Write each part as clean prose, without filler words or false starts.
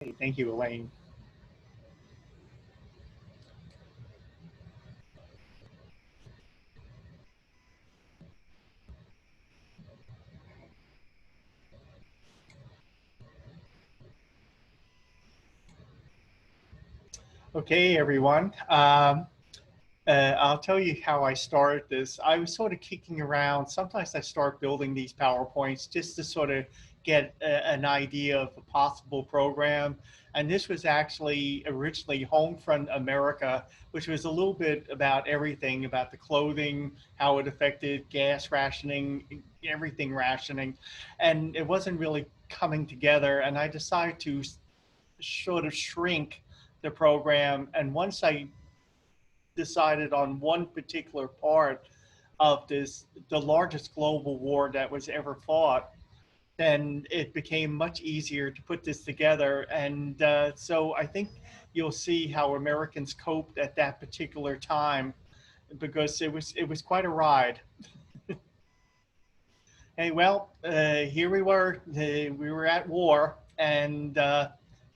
Hey, thank you, Elaine. Okay, everyone. I'll tell you how I started this. I was sort of kicking around. Sometimes I start building these PowerPoints just to sort of get an idea of a possible program. And this was actually originally Homefront America, which was a little bit about everything, about the clothing, how it affected gas rationing, everything rationing. And it wasn't really coming together. And I decided to sort of shrink the program. And once I decided on one particular part of this, the largest global war that was ever fought, then it became much easier to put this together. And so I think you'll see how Americans coped at that particular time, because it was quite a ride. Hey, well, here we were at war, and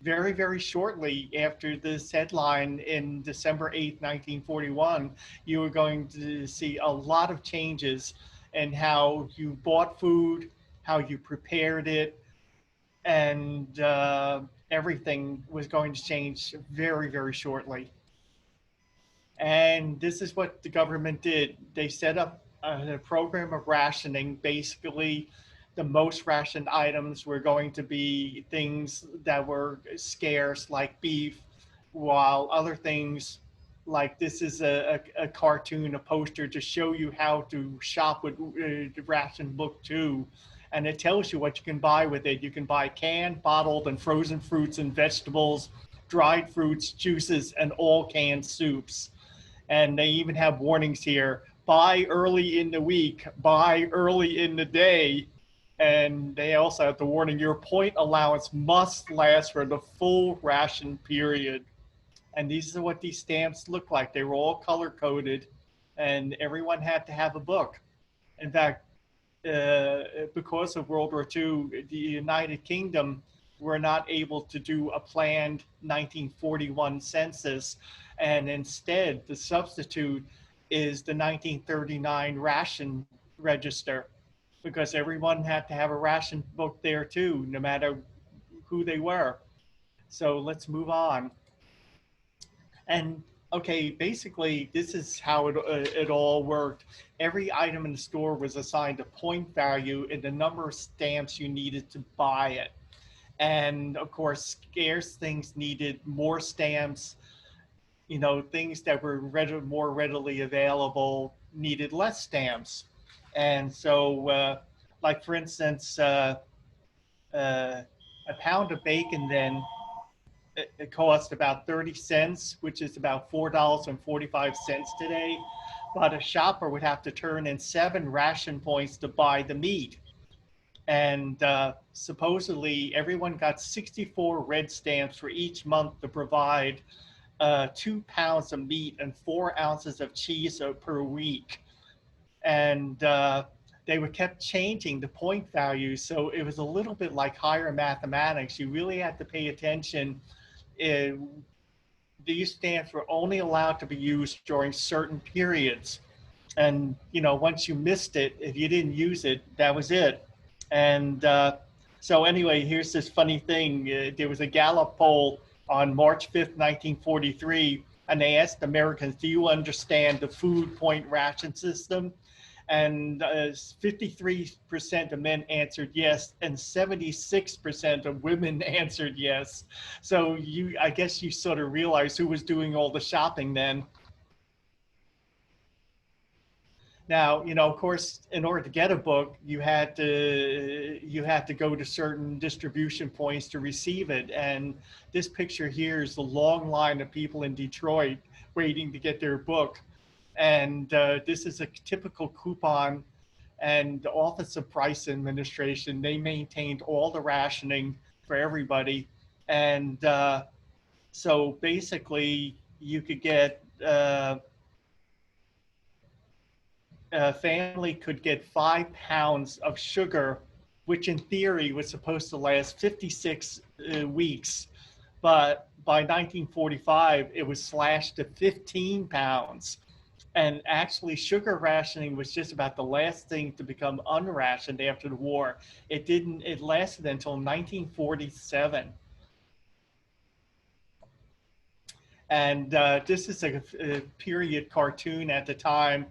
very, very shortly after this headline in December 8th, 1941, you were going to see a lot of changes in how you bought food, how you prepared it, and everything was going to change very, very shortly. And this is what the government did. They set up a program of rationing. Basically, the most rationed items were going to be things that were scarce, like beef, while other things, like this is a cartoon, a poster to show you how to shop with the ration book too. And it tells you what you can buy with it. You can buy canned, bottled, and frozen fruits and vegetables, dried fruits, juices, and all canned soups. And they even have warnings here: buy early in the week, buy early in the day. And they also have the warning: your point allowance must last for the full ration period. And these are what these stamps look like. They were all color coded, and everyone had to have a book. In fact, because of World War II, the United Kingdom were not able to do a planned 1941 census. And instead, the substitute is the 1939 ration register, because everyone had to have a ration book there too, no matter who they were. So let's move on. And okay, basically, this is how it all worked. Every item in the store was assigned a point value and the number of stamps you needed to buy it. And of course, scarce things needed more stamps. Things that were more readily available needed less stamps. And so, like for instance, a pound of bacon then it cost about 30 cents, which is about $4.45 today. But a shopper would have to turn in 7 ration points to buy the meat. And supposedly everyone got 64 red stamps for each month to provide 2 pounds of meat and 4 ounces of cheese per week. And they were kept changing the point values. So it was a little bit like higher mathematics. You really had to pay attention. These stamps were only allowed to be used during certain periods. And, once you missed it, if you didn't use it, that was it. And so anyway, here's this funny thing. There was a Gallup poll on March 5th, 1943, and they asked Americans, do you understand the food point ration system? And 53% of men answered yes, and 76% of women answered yes. So I guess you sort of realize who was doing all the shopping then. Now, of course, in order to get a book, you had to go to certain distribution points to receive it. And this picture here is the long line of people in Detroit waiting to get their book. And this is a typical coupon. And the Office of Price Administration, they maintained all the rationing for everybody. And so basically, you could get a family could get 5 pounds of sugar, which in theory was supposed to last 56 weeks. But by 1945, it was slashed to 15 pounds. And actually, sugar rationing was just about the last thing to become unrationed after the war. It lasted until 1947. And this is a period cartoon at the time.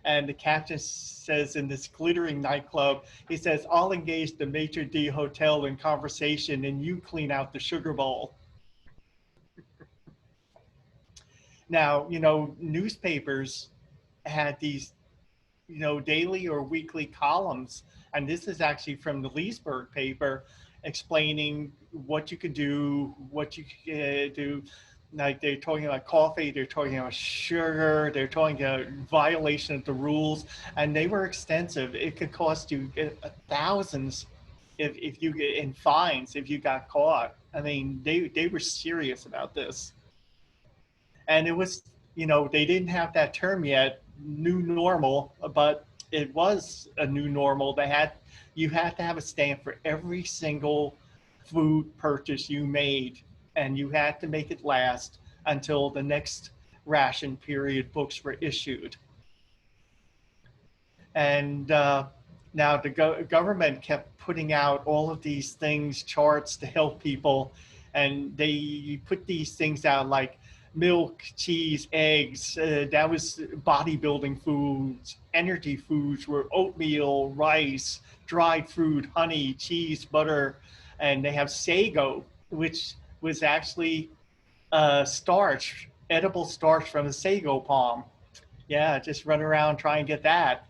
And the captain says in this glittering nightclub, he says, I'll engage the maitre d' hotel in conversation and you clean out the sugar bowl. Now, newspapers had these, daily or weekly columns. And this is actually from the Leesburg paper explaining what you could do, what you could do. Like they're talking about coffee, they're talking about sugar, they're talking about violation of the rules, and they were extensive. It could cost you thousands if you get in fines if you got caught. I mean, they were serious about this. And it was, they didn't have that term yet, new normal, but it was a new normal. You had to have a stamp for every single food purchase you made, and you had to make it last until the next ration period books were issued. And now the government kept putting out all of these things, charts to help people, and they put these things out like milk, cheese, eggs. That was bodybuilding foods. Energy foods were oatmeal, rice, dried fruit, honey, cheese, butter, and they have sago, which was actually starch, edible starch from the sago palm. Yeah, just run around try and get that.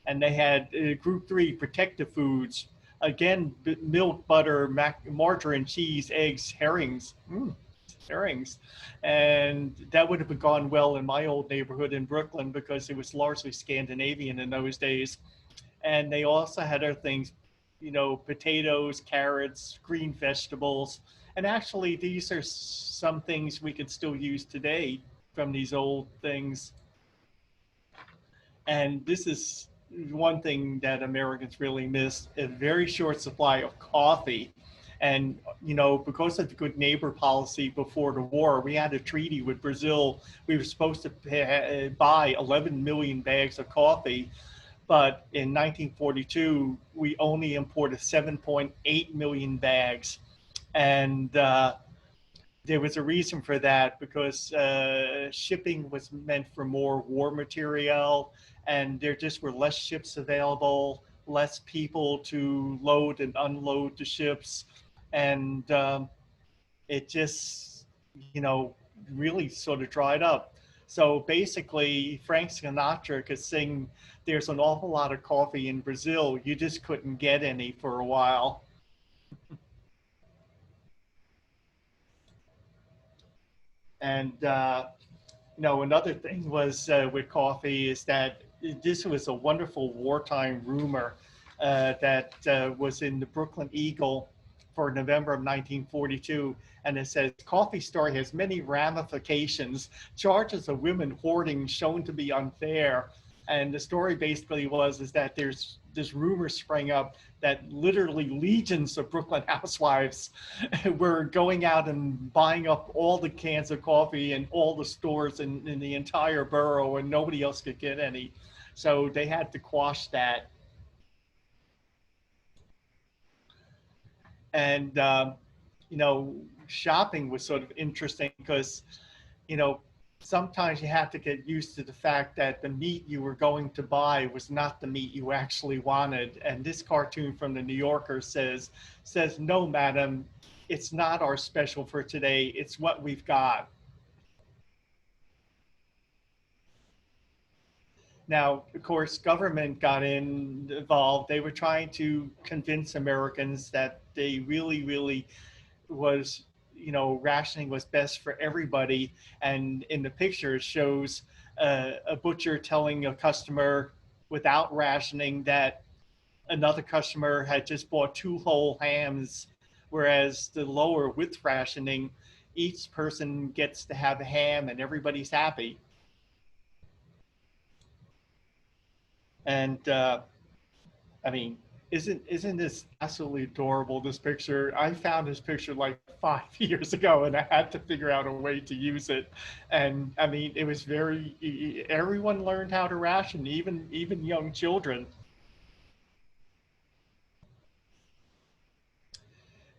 And they had group 3 protective foods. Again, milk, butter, margarine, cheese, eggs, herrings. Herrings. And that would have gone well in my old neighborhood in Brooklyn because it was largely Scandinavian in those days. And they also had other things, potatoes, carrots, green vegetables. And actually, these are some things we could still use today from these old things. And this is one thing that Americans really miss, a very short supply of coffee. And, because of the good neighbor policy before the war, we had a treaty with Brazil. We were supposed to buy 11 million bags of coffee. But in 1942, we only imported 7.8 million bags. And there was a reason for that because shipping was meant for more war material, and there just were less ships available, less people to load and unload the ships, and it just, really sort of dried up. So basically, Frank Sinatra could sing, "There's an awful lot of coffee in Brazil. You just couldn't get any for a while." And another thing was with coffee is that this was a wonderful wartime rumor that was in the Brooklyn Eagle for November of 1942. And it says, coffee story has many ramifications, charges of women hoarding shown to be unfair. And the story basically is that there's this rumor sprang up that literally legions of Brooklyn housewives were going out and buying up all the cans of coffee in all the stores in the entire borough, and nobody else could get any. So they had to quash that. And, shopping was sort of interesting because, you know, sometimes you have to get used to the fact that the meat you were going to buy was not the meat you actually wanted. And this cartoon from the New Yorker says, no, madam, it's not our special for today. It's what we've got. Now, of course, government got involved. They were trying to convince Americans that they really, really was, rationing was best for everybody. And in the picture, it shows a butcher telling a customer without rationing that another customer had just bought 2 whole hams, whereas the lower with rationing, each person gets to have a ham and everybody's happy. And I mean, Isn't this absolutely adorable, this picture? I found this picture like 5 years ago and I had to figure out a way to use it. And I mean, it was everyone learned how to ration, even young children.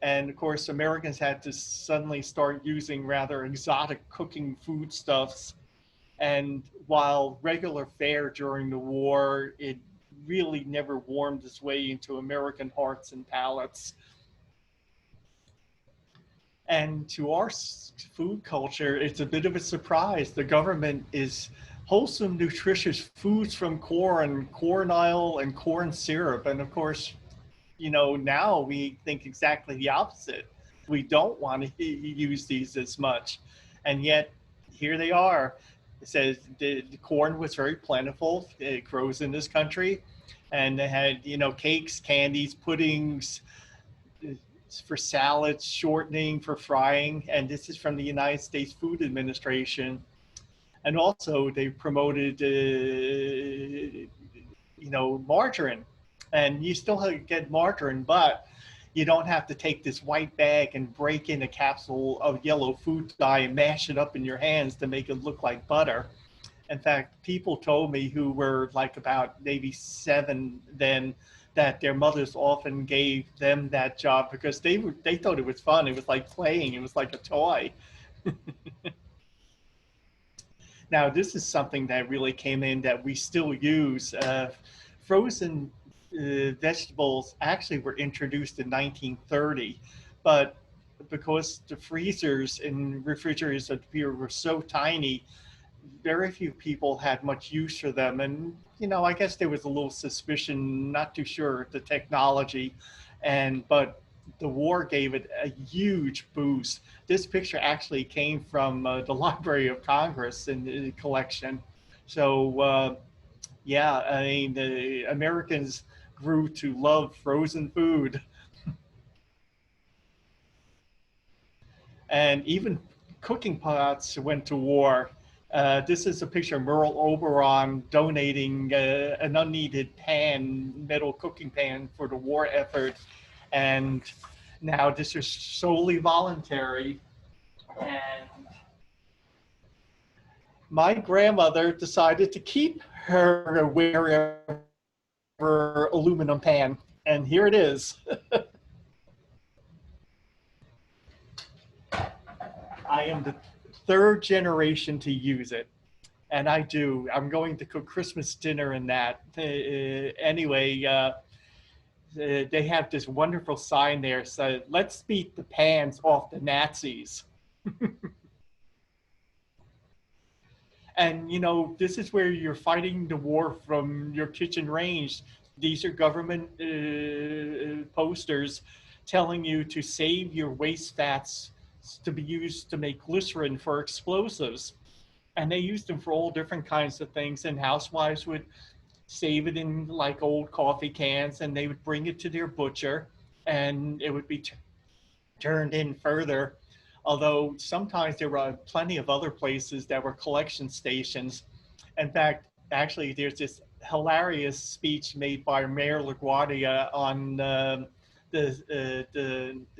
And of course, Americans had to suddenly start using rather exotic cooking foodstuffs. And while regular fare during the war, it really never warmed its way into American hearts and palates. And to our food culture, it's a bit of a surprise. The government is wholesome, nutritious foods from corn, corn oil, and corn syrup. And of course, now we think exactly the opposite. We don't want to use these as much. And yet, here they are. It says the corn was very plentiful. It grows in this country. And they had, cakes, candies, puddings, for salads, shortening, for frying. And this is from the United States Food Administration. And also, they promoted, margarine. And you still get margarine, but you don't have to take this white bag and break in a capsule of yellow food dye and mash it up in your hands to make it look like butter. In fact, people told me who were like about maybe 7 then that their mothers often gave them that job because they thought it was fun. It was like playing. It was like a toy. Now, this is something that really came in that we still use. Frozen vegetables actually were introduced in 1930, but because the freezers and refrigerators were so tiny, very few people had much use for them. And, I guess there was a little suspicion, not too sure, the technology. But the war gave it a huge boost. This picture actually came from the Library of Congress in the collection. So, yeah, I mean, the Americans grew to love frozen food. And even cooking pots went to war. This is a picture of Merle Oberon donating an unneeded metal cooking pan for the war effort. And now this is solely voluntary. And my grandmother decided to keep her wherever aluminum pan. And here it is. I am the third generation to use it. And I do. I'm going to cook Christmas dinner in that. Anyway, they have this wonderful sign there. So let's beat the pans off the Nazis. And, this is where you're fighting the war from your kitchen range. These are government posters telling you to save your waste fats to be used to make glycerin for explosives. And they used them for all different kinds of things. And housewives would save it in like old coffee cans and they would bring it to their butcher and it would be turned in further. Although sometimes there were plenty of other places that were collection stations. In fact, actually, there's this hilarious speech made by Mayor LaGuardia on the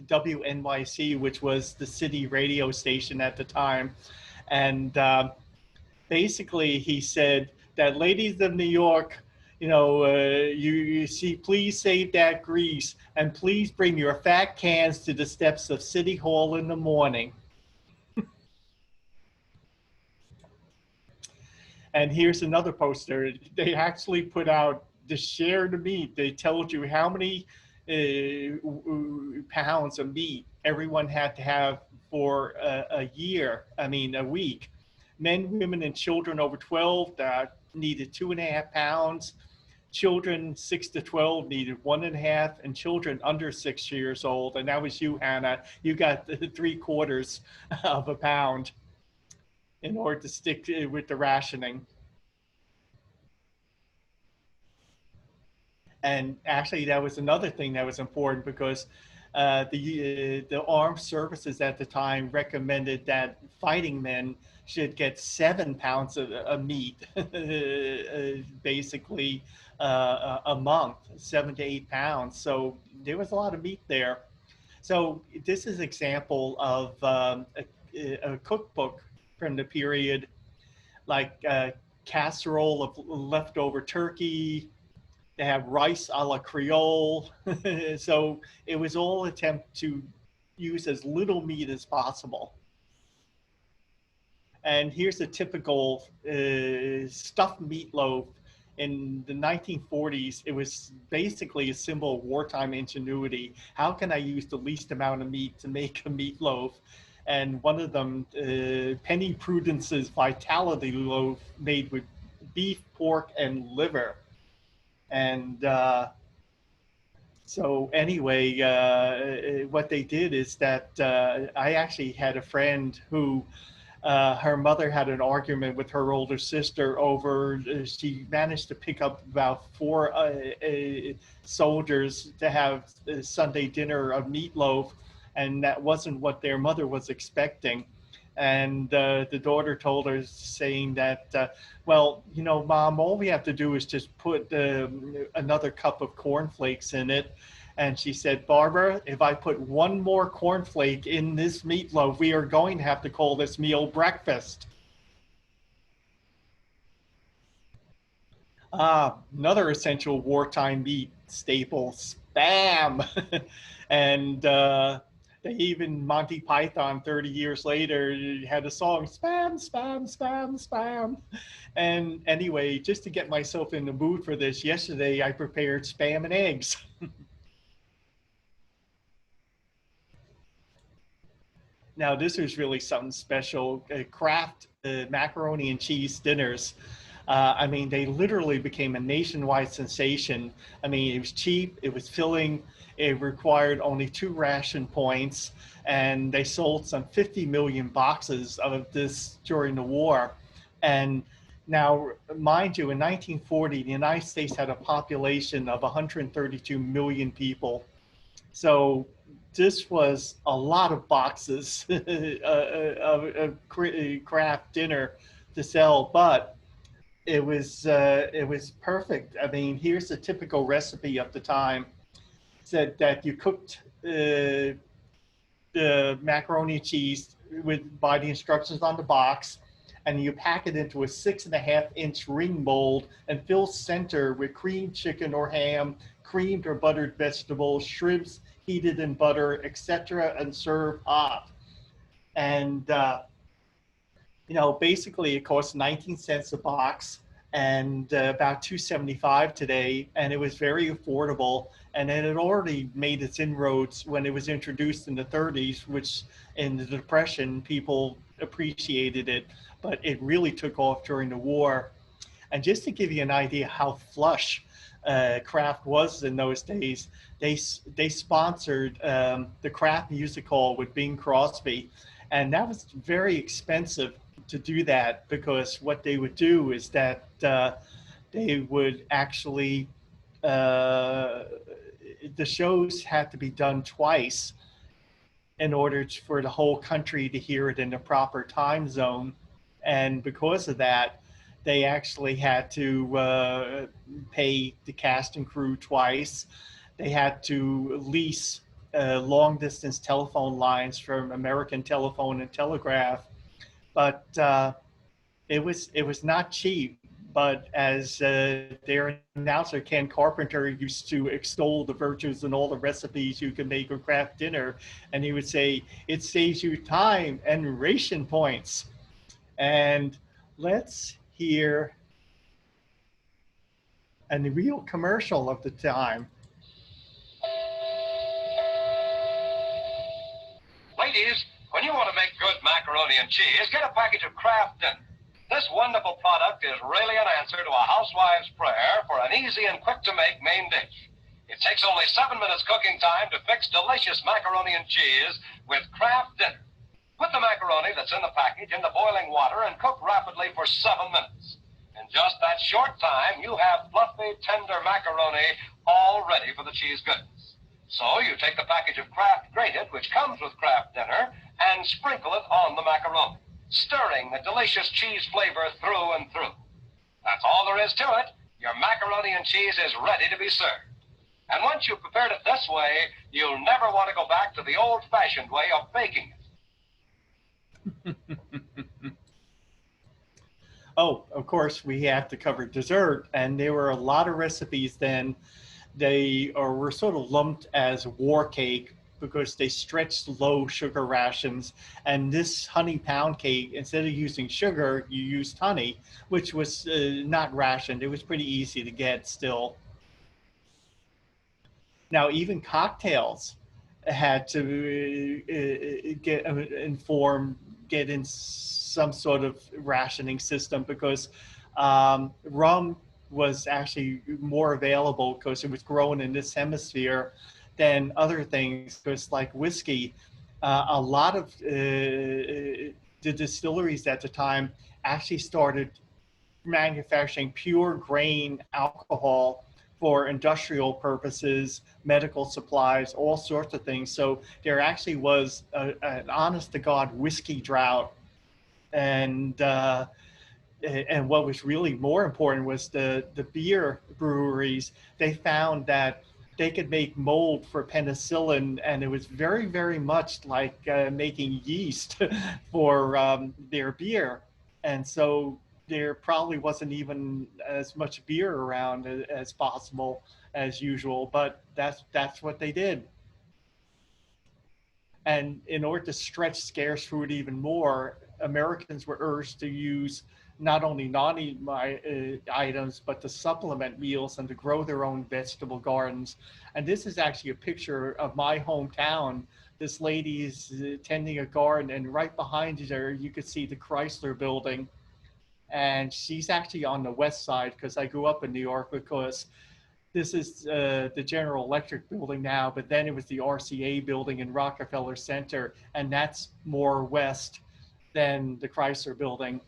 WNYC, which was the city radio station at the time. And basically, he said that ladies of New York, you see, please save that grease and please bring your fat cans to the steps of City Hall in the morning. And here's another poster. They actually put out the share the meat. They told you how many pounds of meat everyone had to have for a week. Men, women, and children over 12 that needed 2.5 pounds. Children 6 to 12 needed 1.5, and children under 6 years old, and that was you, Hannah. You got the 3/4 of a pound in order to stick with the rationing. And actually, that was another thing that was important because The armed services at the time recommended that fighting men should get 7 pounds of meat, basically a month, 7 to 8 pounds. So there was a lot of meat there. So this is an example of a cookbook from the period, like casserole of leftover turkey. They have rice a la Creole. So it was all attempt to use as little meat as possible. And here's a typical stuffed meatloaf. In the 1940s, it was basically a symbol of wartime ingenuity. How can I use the least amount of meat to make a meatloaf? And one of them, Penny Prudence's Vitality Loaf, made with beef, pork, and liver. And so anyway, what they did is that I actually had a friend who her mother had an argument with her older sister over, she managed to pick up about four soldiers to have Sunday dinner of meatloaf, and that wasn't what their mother was expecting. And the daughter told her, saying that, well, you know, Mom, all we have to do is just put another cup of cornflakes in it. And she said, Barbara, if I put one more cornflake in this meatloaf, we are going to have to call this meal breakfast. Another essential wartime meat staple, Spam. And they even, Monty Python 30 years later had a song, Spam, Spam, Spam, Spam. And anyway, just to get myself in the mood for this, yesterday I prepared Spam and eggs. Now, this was really something special. Kraft macaroni and cheese dinners. I mean, they literally became a nationwide sensation. I mean, it was cheap, it was filling, it required only 2 ration points, and they sold some 50 million boxes of this during the war. And now, mind you, in 1940, the United States had a population of 132 million people. So this was a lot of boxes of Kraft dinner to sell, but it was perfect. I mean, here's the typical recipe of the time. Said that you cooked the macaroni and cheese by the instructions on the box, and you pack it into a 6.5-inch ring mold and fill center with creamed chicken or ham, creamed or buttered vegetables, shrimps heated in butter, etc., and serve hot. And you know, basically it cost 19 cents a box, and about $2.75 today, and it was very affordable. And it had already made its inroads when it was introduced in the 30s, which in the Depression people appreciated it, but it really took off during the war. And just to give you an idea how flush Kraft was in those days, they sponsored the Kraft Music Hall with Bing Crosby, and that was very expensive to do that, because what they would do is that they would actually the shows had to be done twice in order for the whole country to hear it in the proper time zone. And because of that, they actually had to pay the cast and crew twice. They had to lease long distance telephone lines from American Telephone and Telegraph. But it was not cheap. But as their announcer, Ken Carpenter, used to extol the virtues and all the recipes you can make a Kraft dinner, and he would say, it saves you time and ration points. And let's hear a real commercial of the time. Ladies, when you want to make good macaroni and cheese, get a package of Kraft Dinner. This wonderful product is really an answer to a housewife's prayer for an easy and quick-to-make main dish. It takes only 7 minutes cooking time to fix delicious macaroni and cheese with Kraft Dinner. Put the macaroni that's in the package in the boiling water and cook rapidly for 7 minutes. In just that short time, you have fluffy, tender macaroni all ready for the cheese goodness. So you take the package of Kraft grated, which comes with Kraft dinner, and sprinkle it on the macaroni, stirring the delicious cheese flavor through and through. That's all there is to it. Your macaroni and cheese is ready to be served. And once you've prepared it this way, you'll never want to go back to the old-fashioned way of baking it. Oh, of course, we have to cover dessert, and there were a lot of recipes then. They were sort of lumped as war cake because they stretched low sugar rations. And this honey pound cake, instead of using sugar, you used honey, which was not rationed. It was pretty easy to get still. Now, even cocktails had to get in some sort of rationing system because rum was actually more available because it was grown in this hemisphere than other things. Because like whiskey, a lot of the distilleries at the time actually started manufacturing pure grain alcohol for industrial purposes, medical supplies, all sorts of things. So there actually was an honest to God whiskey drought. And what was really more important was the beer breweries. They found that they could make mold for penicillin, and it was very, very much like making yeast for their beer. And so there probably wasn't even as much beer around as possible as usual, but that's what they did. And in order to stretch scarce food even more, Americans were urged to use not only non-eat items, but to supplement meals and to grow their own vegetable gardens. And this is actually a picture of my hometown. This lady is tending a garden, and right behind her, you could see the Chrysler building. And she's actually on the west side because I grew up in New York, because this is the General Electric building now, but then it was the RCA building in Rockefeller Center, and that's more west than the Chrysler building.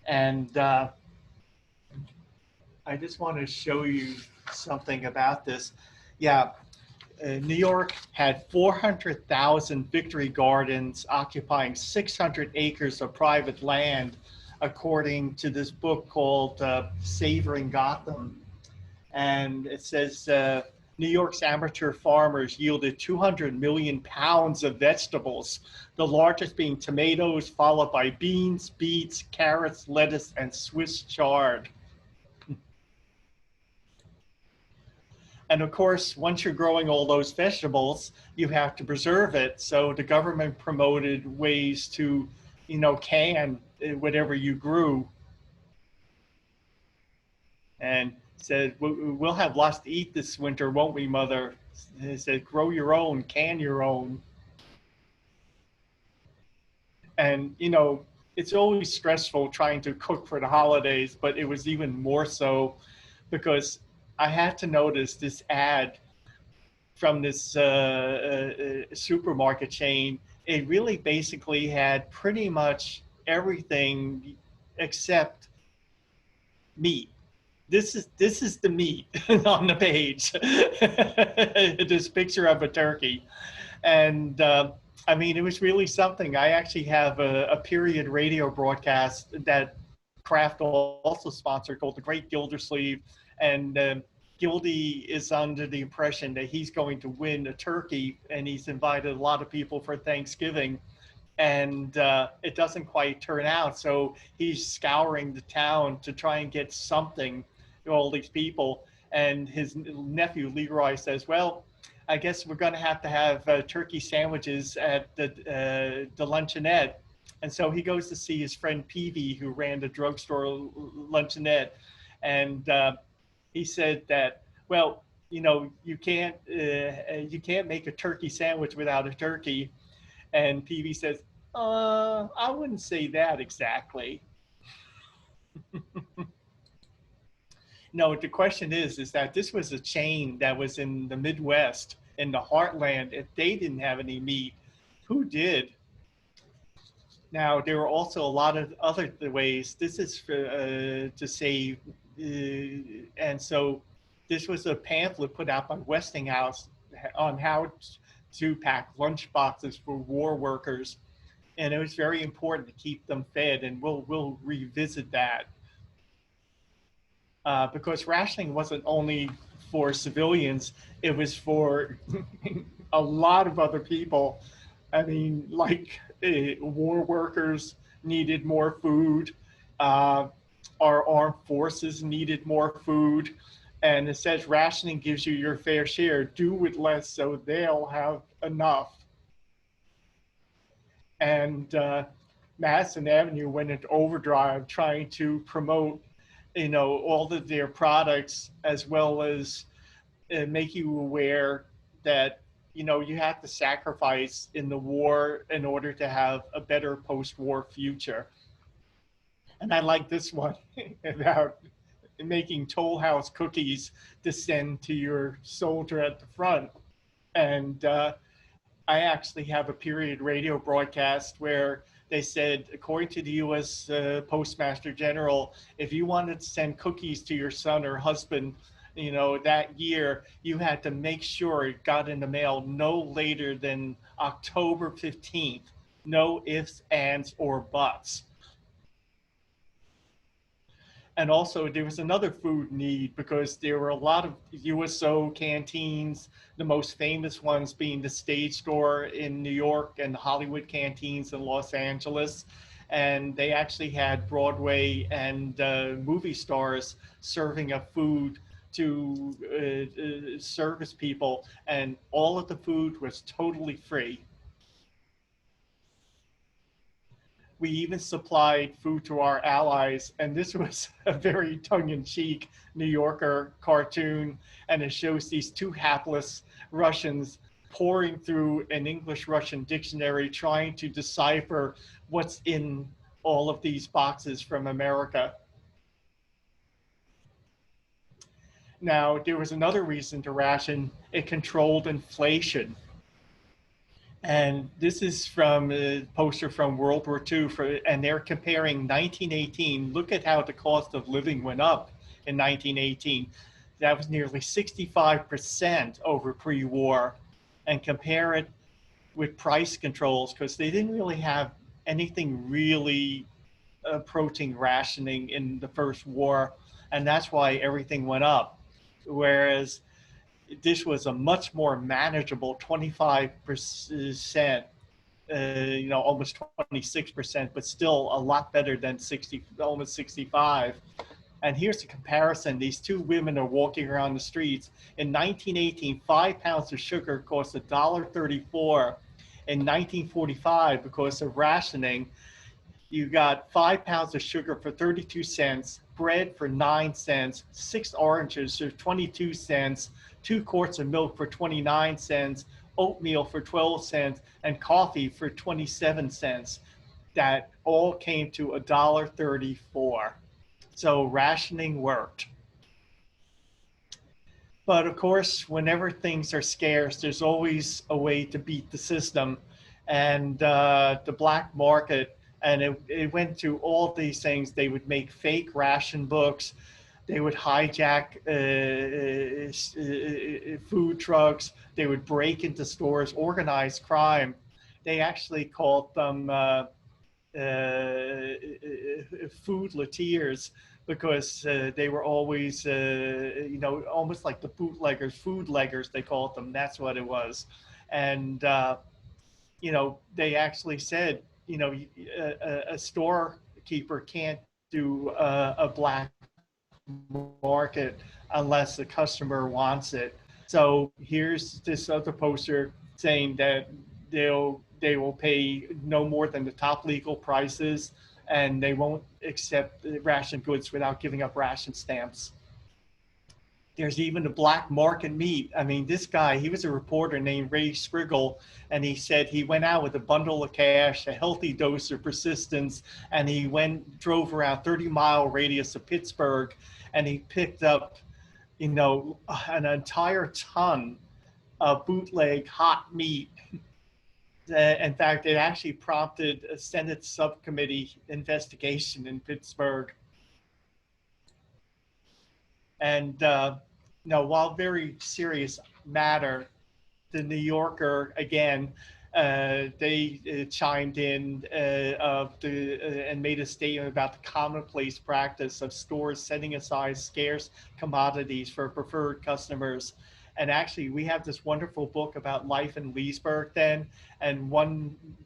And I just want to show you something about this. Yeah, New York had 400,000 victory gardens occupying 600 acres of private land, according to this book called Savoring Gotham. And it says New York's amateur farmers yielded 200 million pounds of vegetables, the largest being tomatoes, followed by beans, beets, carrots, lettuce, and Swiss chard. And of course, once you're growing all those vegetables, you have to preserve it. So the government promoted ways to, can whatever you grew. And said, we'll have lots to eat this winter, won't we, Mother? He said, grow your own, can your own. And, it's always stressful trying to cook for the holidays, but it was even more so because I had to notice this ad from this supermarket chain. It really basically had pretty much everything except meat. This is the meat on the page. This picture of a turkey. And I mean, it was really something. I actually have a period radio broadcast that Kraft also sponsored called The Great Gildersleeve. And Gildy is under the impression that he's going to win a turkey, and he's invited a lot of people for Thanksgiving. And it doesn't quite turn out. So he's scouring the town to try and get something to all these people. And his nephew, Leroy, says, well, I guess we're going to have turkey sandwiches at the luncheonette. And so he goes to see his friend Peavy, who ran the drugstore luncheonette. And he said that, well, you can't make a turkey sandwich without a turkey. And Peavy says, I wouldn't say that exactly. No, the question is that this was a chain that was in the Midwest, in the heartland. If they didn't have any meat, who did? Now, there were also a lot of other ways. This is for, to save, and so this was a pamphlet put out by Westinghouse on how to pack lunch boxes for war workers, and it was very important to keep them fed. And we'll revisit that because rationing wasn't only for civilians; it was for a lot of other people. I mean, like war workers needed more food. Uh, our armed forces needed more food. And it says rationing gives you your fair share. Do with less so they'll have enough. And Madison Avenue went into overdrive trying to promote, all of their products, as well as make you aware that you have to sacrifice in the war in order to have a better post-war future. And I like this one about making Toll House cookies to send to your soldier at the front. And I actually have a period radio broadcast where they said, according to the U.S. Postmaster General, if you wanted to send cookies to your son or husband, that year, you had to make sure it got in the mail no later than October 15th. No ifs, ands, or buts. And also there was another food need because there were a lot of USO canteens, the most famous ones being the Stage Store in New York and the Hollywood canteens in Los Angeles. And they actually had Broadway and movie stars serving up food to service people, and all of the food was totally free. We even supplied food to our allies, and this was a very tongue-in-cheek New Yorker cartoon, and it shows these two hapless Russians pouring through an English-Russian dictionary trying to decipher what's in all of these boxes from America. Now, there was another reason to ration. It controlled inflation. And this is from a poster from World War II, and they're comparing 1918. Look at how the cost of living went up in 1918. That was nearly 65% over pre-war. And compare it with price controls, because they didn't really have anything really approaching rationing in the first war. And that's why everything went up. Whereas this was a much more manageable 25%, almost 26%, but still a lot better than almost 65. And here's the comparison. These two women are walking around the streets. In 1918, 5 pounds of sugar cost $1.34. In 1945, because of rationing, you got 5 pounds of sugar for 32 cents, bread for 9 cents, 6 oranges for 22 cents, 2 quarts of milk for 29 cents, oatmeal for 12 cents, and coffee for 27 cents. That all came to $1.34. So rationing worked. But of course, whenever things are scarce, there's always a way to beat the system. And the black market, and it went to all these things. They would make fake ration books. They would hijack food trucks. They would break into stores, organized crime. They actually called them foodleteers, because they were always, almost like the bootleggers, foodleggers, they called them. That's what it was. And, they actually said, a storekeeper can't do a black market unless the customer wants it. So here's this other poster saying that they will pay no more than the top legal prices, and they won't accept ration goods without giving up ration stamps. There's even the black market meat. I mean, this guy, he was a reporter named Ray Spriggle, and he said he went out with a bundle of cash, a healthy dose of persistence, and he drove around 30-mile radius of Pittsburgh, and he picked up, an entire ton of bootleg hot meat. In fact, it actually prompted a Senate subcommittee investigation in Pittsburgh. And while very serious matter, the New Yorker again, they chimed in and made a statement about the commonplace practice of stores setting aside scarce commodities for preferred customers. And actually, we have this wonderful book about life in Leesburg then. And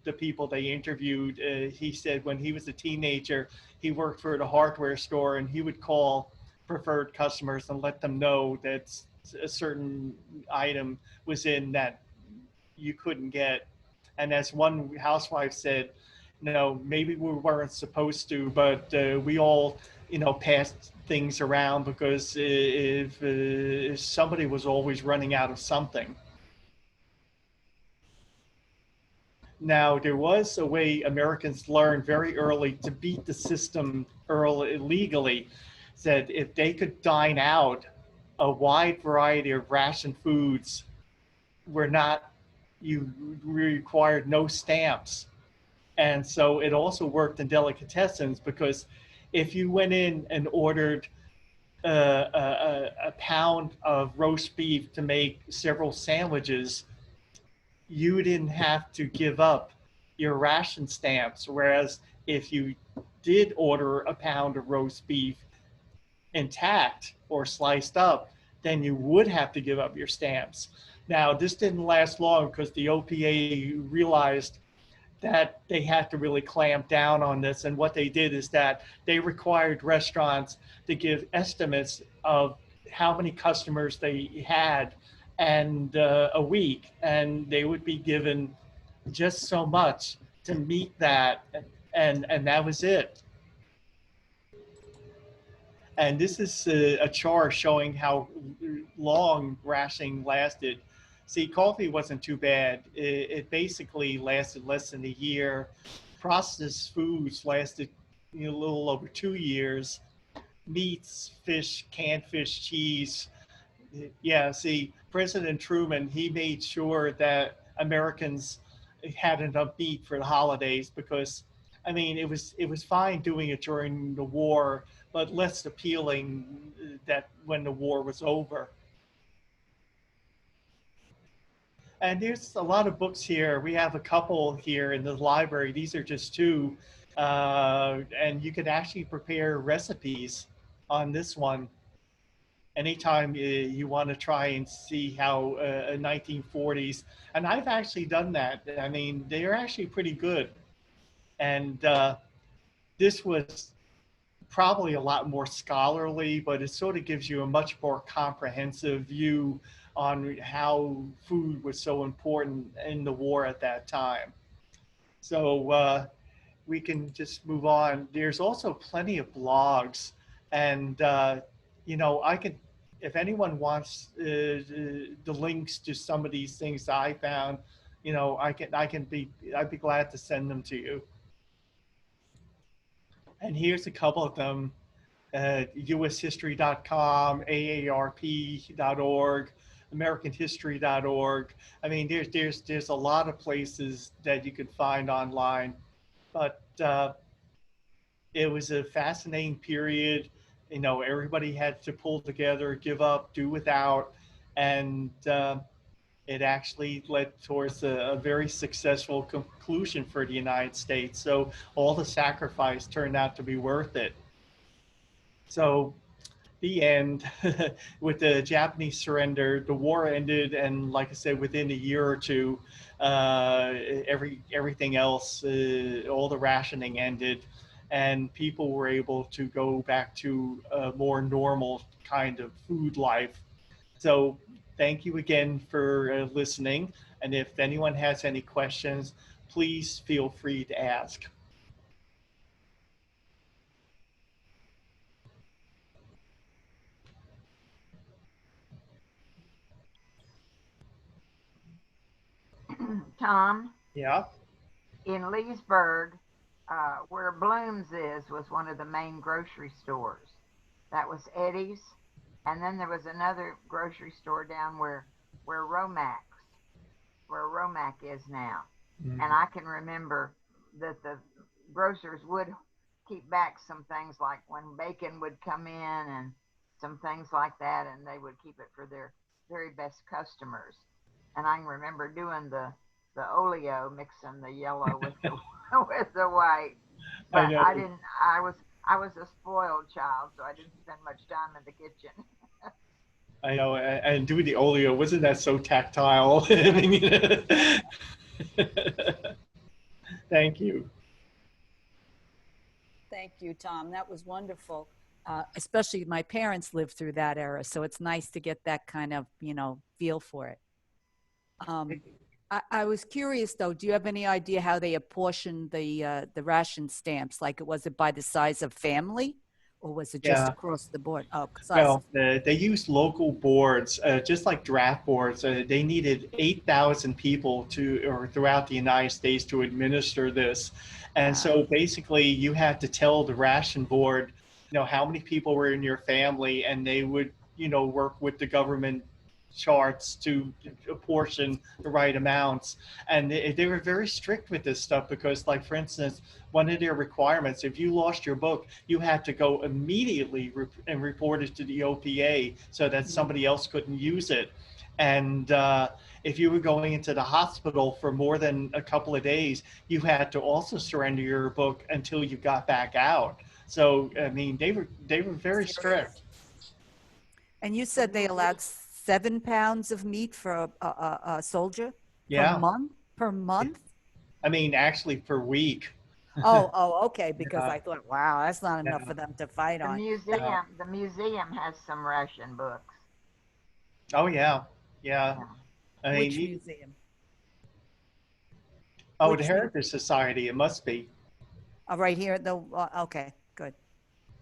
the people they interviewed, he said when he was a teenager, he worked for the hardware store and he would call preferred customers and let them know that a certain item was in that you couldn't get. And as one housewife said, no, maybe we weren't supposed to, but we all, passed things around because if somebody was always running out of something. Now, there was a way Americans learned very early to beat the system early legally, that if they could dine out, a wide variety of ration foods were not, you required no stamps. And so it also worked in delicatessens, because if you went in and ordered a pound of roast beef to make several sandwiches, you didn't have to give up your ration stamps. Whereas if you did order a pound of roast beef intact or sliced up, then you would have to give up your stamps. Now, this didn't last long because the OPA realized that they had to really clamp down on this. And what they did is that they required restaurants to give estimates of how many customers they had and a week, and they would be given just so much to meet that, and that was it. And this is a chart showing how long rationing lasted. See, coffee wasn't too bad. It basically lasted less than a year. Processed foods lasted a little over 2 years. Meats, fish, canned fish, cheese. Yeah, see, President Truman, he made sure that Americans had enough meat for the holidays because, I mean, it was fine doing it during the war, but less appealing that when the war was over. And there's a lot of books here. We have a couple here in the library. These are just two. And you can actually prepare recipes on this one anytime you want to try and see how 1940s. And I've actually done that. I mean, they're actually pretty good. And this was probably a lot more scholarly, but it sort of gives you a much more comprehensive view on how food was so important in the war at that time. So we can just move on. There's also plenty of blogs, and I could, if anyone wants the links to some of these things that I found, I'd be glad to send them to you. And here's a couple of them. UShistory.com, AARP.org, AmericanHistory.org. I mean, there's a lot of places that you can find online, but it was a fascinating period. Everybody had to pull together, give up, do without, and it actually led towards a very successful conclusion for the United States. So all the sacrifice turned out to be worth it. So the end, with the Japanese surrender, the war ended, and like I said, within a year or two, everything else, all the rationing ended, and people were able to go back to a more normal kind of food life. So thank you again for listening, and if anyone has any questions, please feel free to ask. Tom, Yeah. in Leesburg, where Bloom's was one of the main grocery stores. That was Eddie's, and then there was another grocery store down where where Romac is now. Mm-hmm. And I can remember that the grocers would keep back some things like when bacon would come in and some things like that, and they would keep it for their very best customers. And I can remember doing the oleo, mixing the yellow with the with the white. I But know. I didn't. I was a spoiled child, so I didn't spend much time in the kitchen. I know, and doing the oleo, wasn't that so tactile? I mean, thank you. Thank you, Tom. That was wonderful. Especially my parents lived through that era, so it's nice to get that kind of, feel for it. I was curious though, do you have any idea how they apportioned the ration stamps? Like, was it by the size of family, or was it just Yeah. across the board? Oh, size. Well, they used local boards, just like draft boards. They needed 8,000 people or throughout the United States to administer this. And so basically you had to tell the ration board, how many people were in your family, and they would, work with the government charts to apportion the right amounts. And they were very strict with this stuff because, like, for instance, one of their requirements, if you lost your book, you had to go immediately and report it to the OPA so that somebody else couldn't use it. And if you were going into the hospital for more than a couple of days, you had to also surrender your book until you got back out. So, I mean, they were very strict. And you said they allowed 7 pounds of meat for a soldier Yeah. per month? Per month? I mean, actually per week. Okay. Because I thought, wow, that's not enough for them to fight The on. museum has some ration books. Oh yeah. I Which mean, museum? the Which Heritage Society, it must be. Oh, right here. Okay, good.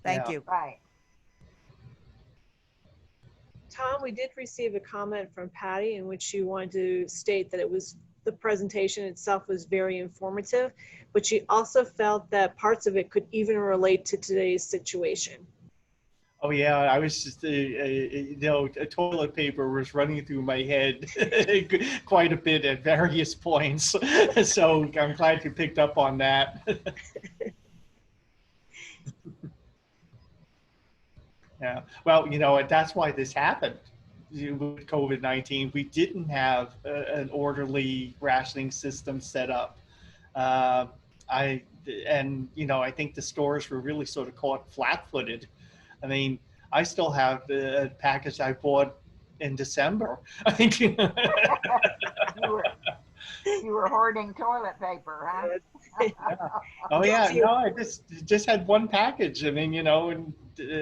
Thank Yeah. you. Right. Tom, we did receive a comment from Patty in which she wanted to state that the presentation itself was very informative, but she also felt that parts of it could even relate to today's situation. Oh yeah, I was just, toilet paper was running through my head quite a bit at various points. So I'm glad you picked up on that. Yeah, well, that's why this happened with COVID-19. We didn't have an orderly rationing system set up. I think the stores were really sort of caught flat-footed. I mean, I still have the package I bought in December. I think. You were hoarding toilet paper, huh? Yeah. Oh yeah, no, I just had one package. I mean, and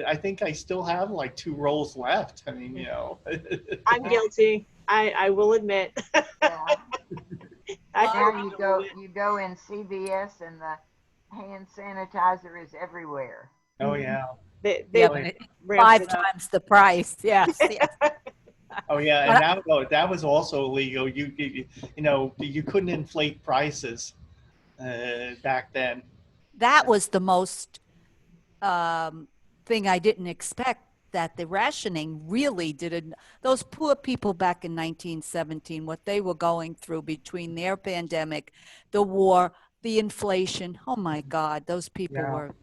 I think I still have like 2 rolls left. I mean, I'm guilty. I will admit. Yeah. Now I you go in CVS and the hand sanitizer is everywhere. Oh yeah. They But 5 times the price. Yes. Oh yeah, and that was also illegal. You couldn't inflate prices back then. That was the most thing I didn't expect, that the rationing really didn't. Those poor people back in 1917, what they were going through between their pandemic, the war, the inflation. Oh my God, those people were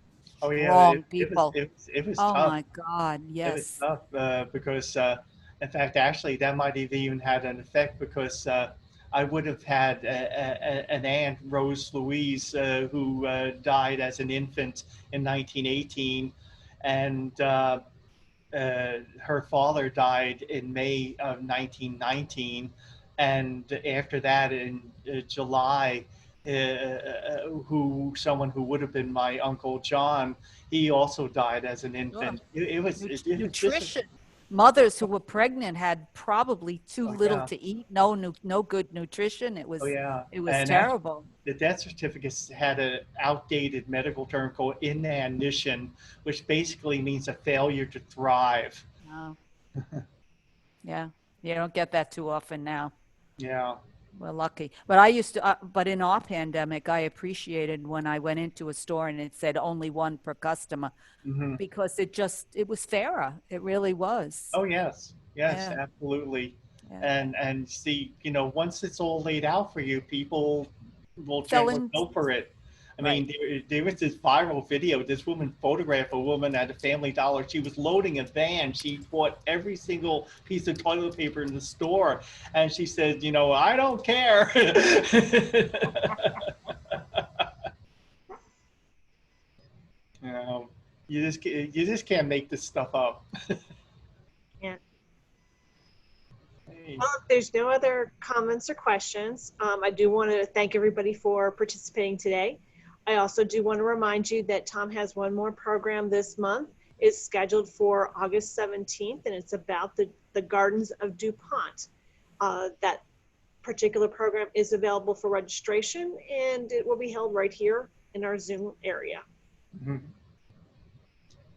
wrong people. It was oh tough. My God, yes. It was tough because, in fact, actually, that might have even had an effect because I would have had an aunt, Rose Louise, who died as an infant in 1918, and her father died in May of 1919, and after that, in July, someone who would have been my Uncle John, he also died as an infant. It was nutrition. Mothers who were pregnant had probably too little to eat, no good nutrition. It was terrible. The death certificates had an outdated medical term called inanition, which basically means a failure to thrive. Oh. Yeah, you don't get that too often now. Yeah. We're lucky. But I used to, but in our pandemic, I appreciated when I went into a store and it said only 1 per customer, because it was fairer. It really was. Oh, yes. Yes, yeah. Absolutely. Yeah. And see, once it's all laid out for you, people will generally go for it. I mean, there was this viral video. This woman photographed a woman at a Family Dollar. She was loading a van. She bought every single piece of toilet paper in the store. And she said, you know, I don't care. You just can't make this stuff up. Yeah. Hey. Well, if there's no other comments or questions, I do want to thank everybody for participating today. I also do want to remind you that Tom has one more program this month. It's scheduled for August 17th, and it's about the Gardens of DuPont. That particular program is available for registration, and it will be held right here in our Zoom area. Mm-hmm.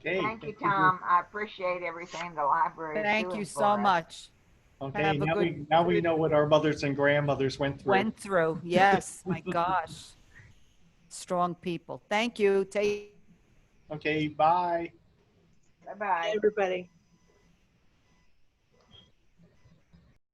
Okay. Thank you, Tom. I appreciate everything the library is doing Thank you for so us. much. Okay, Have a now we good- know what our mothers and grandmothers went through. Went through. Yes, my gosh. Strong people. Thank you. Take Okay, bye. Bye-bye. Everybody.